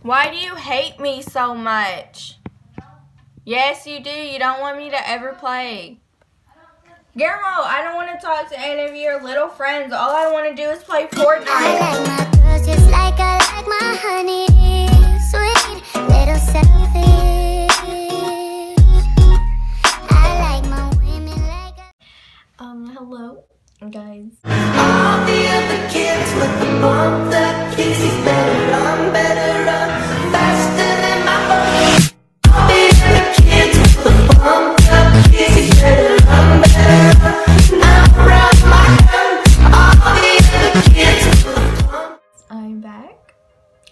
Why do you hate me so much? Yes, you do. You don't want me to ever play. Guillermo, I don't want to talk to any of your little friends. All I want to do is play Fortnite. I like my girls just like I like my honey. Sweet, little selfish. I like my women like hello, guys. All the other kids with the bump, the kids, he's better run faster than my own. All the other kids with the bump, the kids, he's better run. I'm around my gun. All the other kids with the bump. I'm back.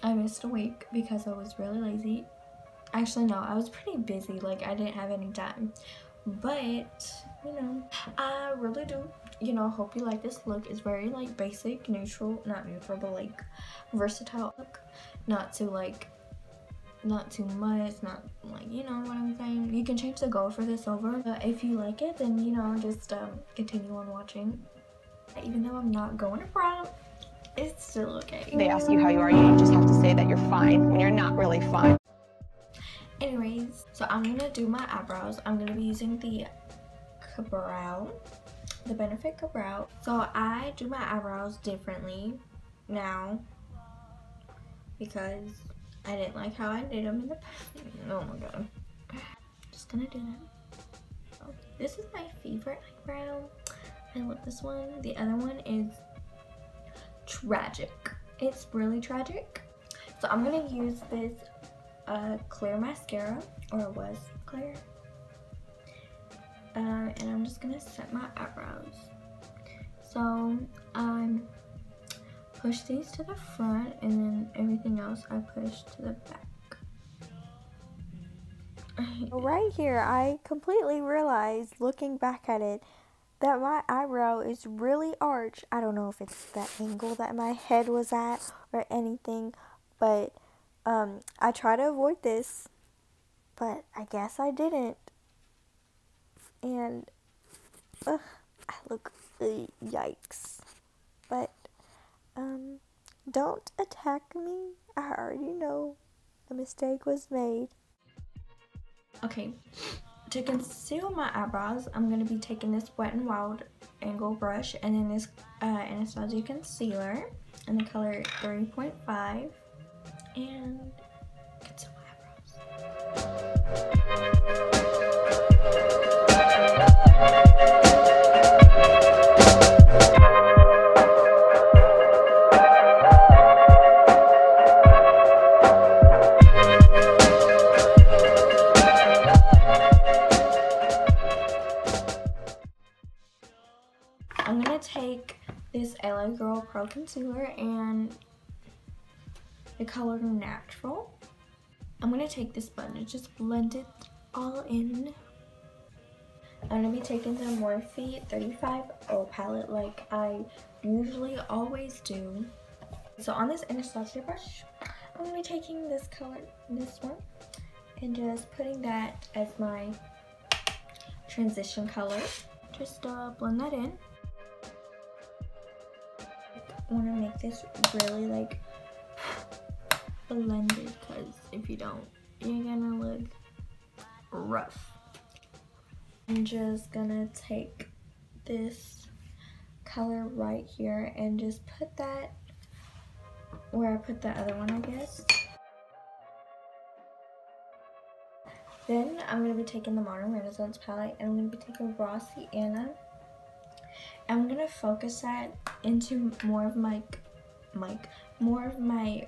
I missed a week because I was really lazy. Actually, no, I was pretty busy. Like, I didn't have any time. But, you know, I really do, you know, hope you like this look. It's very, like, basic, neutral, not neutral, but, like, versatile look. Not too much, not, like, you know what I'm saying? You can change the gold for this over. If you like it, then, you know, just continue on watching. Even though I'm not going to prom, it's still okay. They ask you how you are, you just have to say that you're fine when you're not really fine. Anyways, so I'm gonna do my eyebrows. I'm gonna be using the Kabrow, the Benefit Kabrow. So I do my eyebrows differently now because I didn't like how I did them in the past. Oh my god. Just gonna do that. Oh, this is my favorite eyebrow. I love this one. The other one is tragic. It's really tragic. So I'm gonna use this clear mascara, or it was clear, and I'm just gonna set my eyebrows. So push these to the front, and then everything else I push to the back. Right here, I completely realized, looking back at it, that my eyebrow is really arched. I don't know if it's that angle that my head was at or anything, but I try to avoid this, but I guess I didn't. And I look, yikes. But don't attack me. I already know the mistake was made. Okay, to conceal my eyebrows, I'm going to be taking this Wet n Wild angle brush and then this Anastasia concealer in the color 3.5 and conceal my eyebrows. I'm going to take this LA Girl Pro Concealer and the color Natural. I'm going to take this sponge and just blend it all in. I'm going to be taking the Morphe 35O palette like I usually always do. So on this Anastasia brush, I'm going to be taking this color, this one, and just putting that as my transition color. Just blend that in. I want to make this really like blended, because if you don't, you're gonna look rough. I'm just gonna take this color right here and just put that where I put the other one, I guess. Then I'm gonna be taking the Modern Renaissance palette and I'm gonna be taking Raw Sienna. I'm gonna focus that into more of my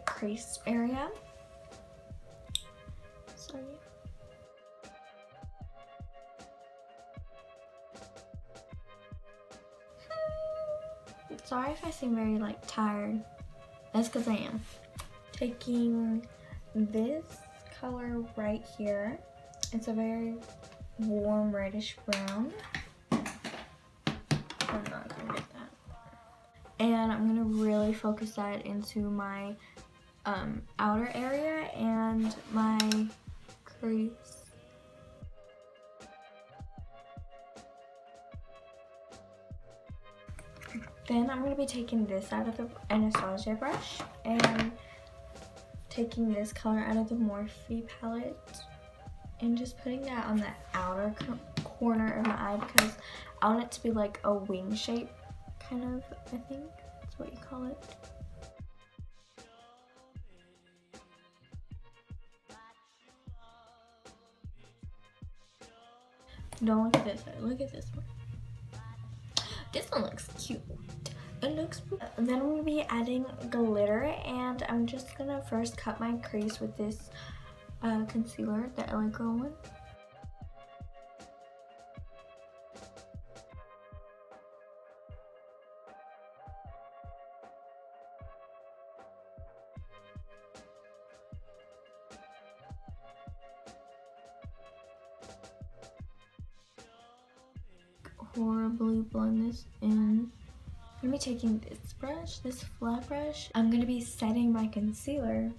crease area. So yeah. Sorry if I seem very like tired. That's because I am. Taking this color right here. It's a very warm reddish brown. I'm not gonna get that. And I'm gonna really focus that into my outer area and my crease. Then I'm gonna be taking this out of the Anastasia brush and taking this color out of the Morphe palette and just putting that on the outer corner of my eye because I want it to be like a wing shape, kind of, I think that's what you call it. Don't look at this one, look at this one. This one looks cute. It looks good. Then I'm going to be adding glitter, and I'm just going to first cut my crease with this concealer, the LA Girl one. Horribly blend this in. I'm going to be taking this brush, this flat brush. I'm going to be setting my concealer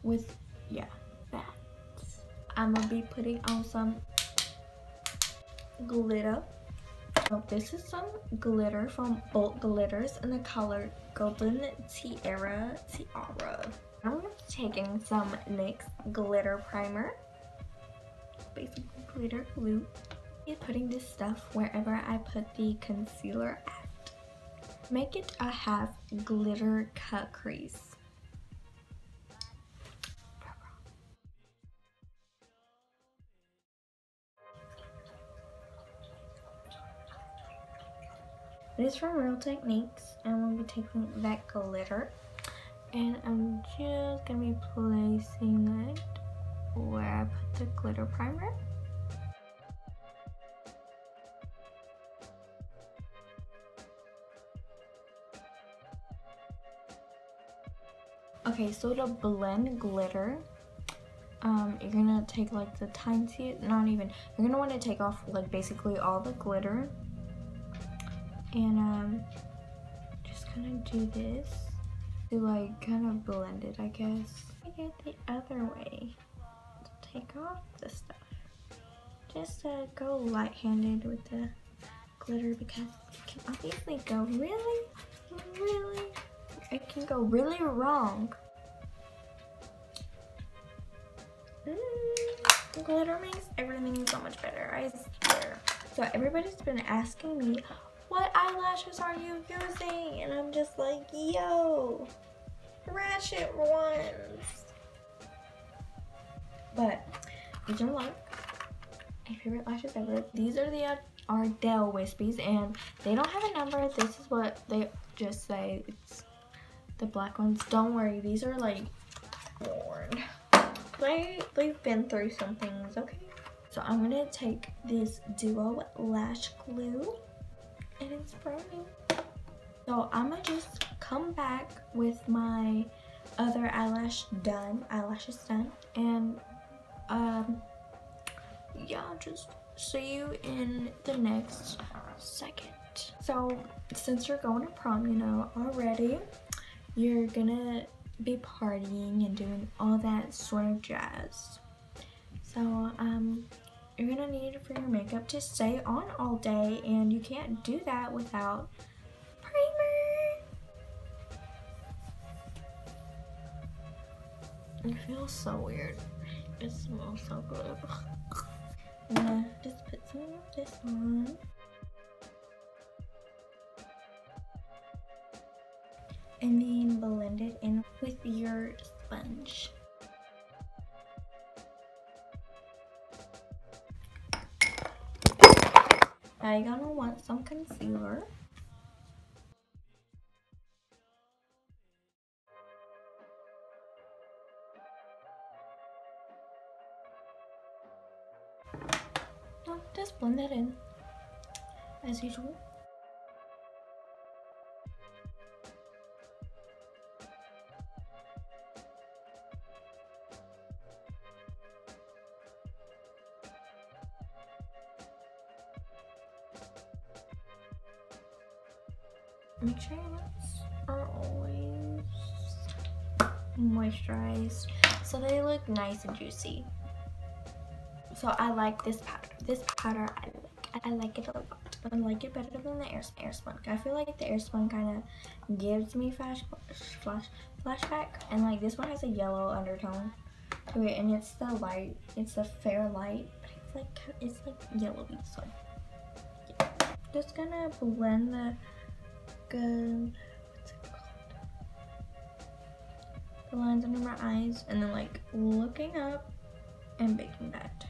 with, yeah, that. I'm going to be putting on some glitter. So this is some glitter from Bolt Glitters in the color Golden Tiara. I'm going to be taking some NYX glitter primer. Basically glitter glue. Putting this stuff wherever I put the concealer at. Make it a half glitter cut crease. It is from Real Techniques, and I'm going to be taking that glitter, and I'm just going to be placing it where I put the glitter primer. Okay, so to blend glitter, you're gonna take like the tiniest, not even, you're gonna want to take off like basically all the glitter, and just kind of do this to like kind of blend it, I guess. I get the other way to take off the stuff. Just go light-handed with the glitter because it can obviously go really, it can go really wrong. Glitter makes everything so much better, I swear. So everybody's been asking me, what eyelashes are you using? And I'm just like, yo, ratchet ones. But these are like my favorite lashes ever. These are the Ardel wispies, and they don't have a number. This is what they just say. It's the black ones. Don't worry, these are like worn. They've been through some things, okay? So I'm gonna take this Duo lash glue, and it's burning. So I'm gonna just come back with my other eyelashes done, and yeah, just see you in the next second. So since you're going to prom, you know already, you're gonna be partying and doing all that sort of jazz. So you're gonna need for your makeup to stay on all day, and you can't do that without primer. It feels so weird. It smells so good. I'm gonna just put some of this on. And then blend it in with your sponge. Now you're gonna want some concealer. Just blend that in as usual. Make sure your lips are always moisturized so they look nice and juicy. So I like this powder. This powder I like it a lot. but I like it better than the air spun. I feel like the air spun kind of gives me flashback, and like this one has a yellow undertone to it, and it's the light, it's a fair light, but it's like yellowy. So yeah. Just gonna blend the what's it called? The lines under my eyes, and then like looking up and baking that.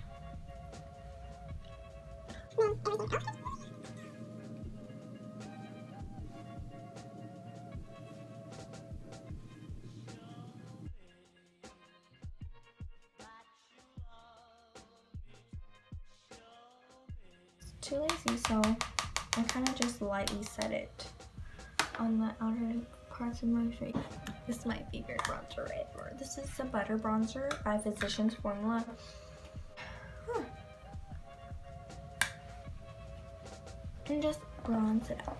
Too lazy, so I kind of just lightly set it on the outer parts of my face. This is my favorite bronzer ever. This is the Butter Bronzer by Physicians Formula. And just bronze it out.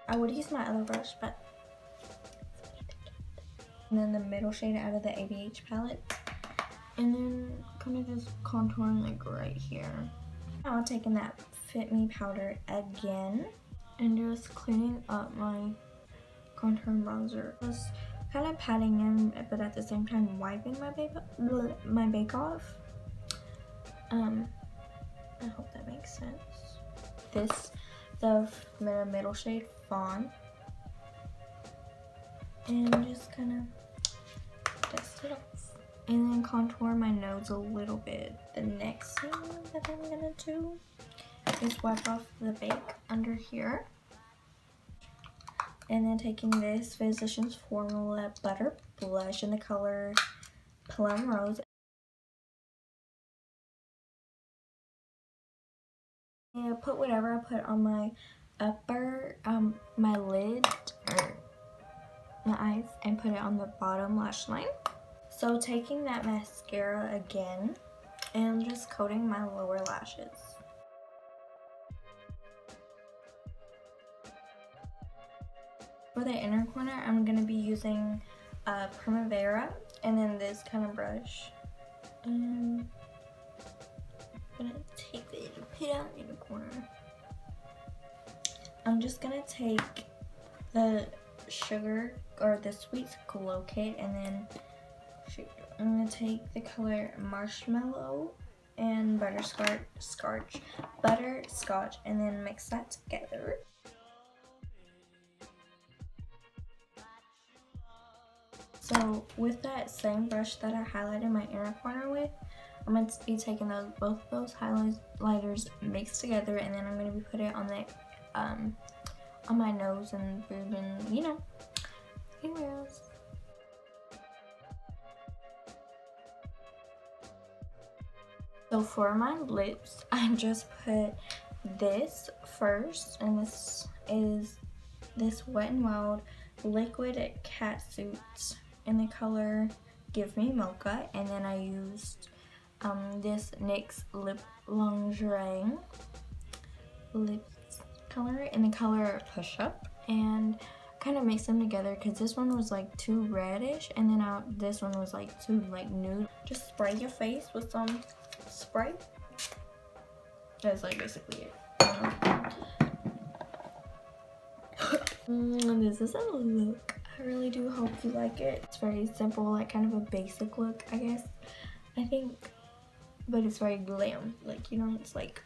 I would use my other brush, but and then the middle shade out of the ABH palette, and then kind of just contouring like right here. Now I'm taking that Fit Me powder again and just cleaning up my contour and bronzer. Just kind of patting in, but at the same time wiping my bake off. I hope that makes sense. This, the middle shade Fawn, and just kind of dust it off. And then contour my nose a little bit. The next thing that I'm gonna do is wipe off the bake under here. And then taking this Physicians Formula Butter Blush in the color Plum Rose. And I put whatever I put on my upper, my lid, or my eyes, and put it on the bottom lash line. So taking that mascara again and just coating my lower lashes. For the inner corner, I'm going to be using Primavera and then this kind of brush. And I'm going to take it and put it out in the corner. I'm just going to take the sugar or the Sweet Glow Kit, and then I'm going to take the color Marshmallow and Butterscotch, and then mix that together. So with that same brush that I highlighted my inner corner with, I'm going to be taking both of those highlighters mixed together, and then I'm going to be putting it on the on my nose and boob and, you know, anywhere else. So for my lips, I just put this first, and this is this Wet n Wild Liquid Catsuit in the color Give Me Mocha, and then I used this NYX Lip Lingerie lip color in the color Push Up, and kind of mix them together because this one was like too reddish, and then this one was like too like nude. Just spray your face with some spray. That's like basically it. This is a look. I really do hope you like it. It's very simple, like kind of a basic look, I guess. I think, but it's very glam. Like, you know, it's like